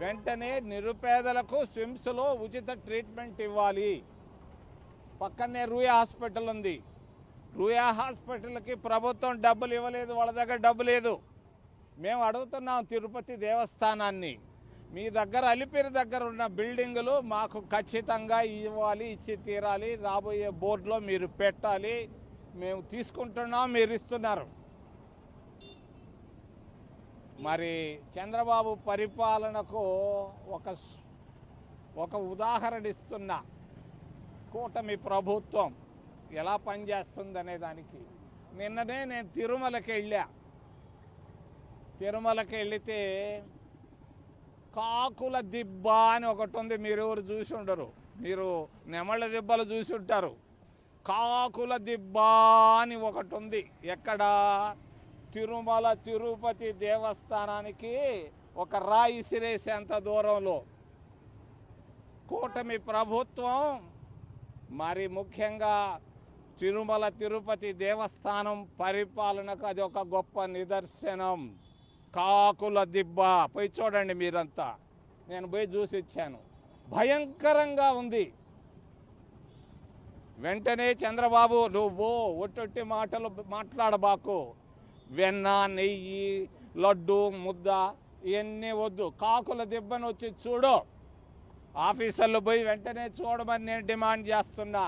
వెంటనే నిరుపేదలకు స్విమ్స్లో ఉచిత ట్రీట్మెంట్ ఇవ్వాలి. పక్కనే రూయా హాస్పిటల్ ఉంది. రూయా హాస్పిటల్కి ప్రభుత్వం డబ్బులు ఇవ్వలేదు, వాళ్ళ దగ్గర డబ్బు లేదు. మేము అడుగుతున్నాం తిరుపతి దేవస్థానాన్ని, మీ దగ్గర అలిపిరి దగ్గర ఉన్న బిల్డింగులు మాకు ఖచ్చితంగా ఇవ్వాలి, ఇచ్చి తీరాలి, రాబోయే బోర్డులో మీరు పెట్టాలి. మేము తీసుకుంటున్నాం, మీరు ఇస్తున్నారు. మరి చంద్రబాబు పరిపాలనకు ఒక ఉదాహరణ ఇస్తున్నా. కూటమి ప్రభుత్వం ఎలా పనిచేస్తుందనే దానికి నిన్ననే నేను తిరుమలకి వెళితే కాకుల దిబ్బ అని ఒకటి ఉంది. మీరు ఎవరు చూసి ఉండరు, మీరు నెమళ్ళ దిబ్బలు చూసి ఉంటారు. కాకుల దిబ్బ అని ఒకటి ఉంది. ఎక్కడ? తిరుమల తిరుపతి దేవస్థానానికి ఒక రాయి సిరేసేంత దూరంలో. కూటమి ప్రభుత్వం మరి ముఖ్యంగా తిరుమల తిరుపతి దేవస్థానం పరిపాలనకు అది ఒక గొప్ప నిదర్శనం. కాకుల దిబ్బ పోయి చూడండి మీరంతా. నేను పోయి చూసి వచ్చాను, భయంకరంగా ఉంది. వెంటనే చంద్రబాబు, నువ్వు ఒట్టొట్టి మాటలు మాట్లాడబాకు. వెన్న, నెయ్యి, లడ్డు, ముద్ద ఇవన్నీ వద్దు. కాకుల దిబ్బను వచ్చి చూడు. ఆఫీసర్లు పోయి వెంటనే చూడమని నేను డిమాండ్ చేస్తున్నా.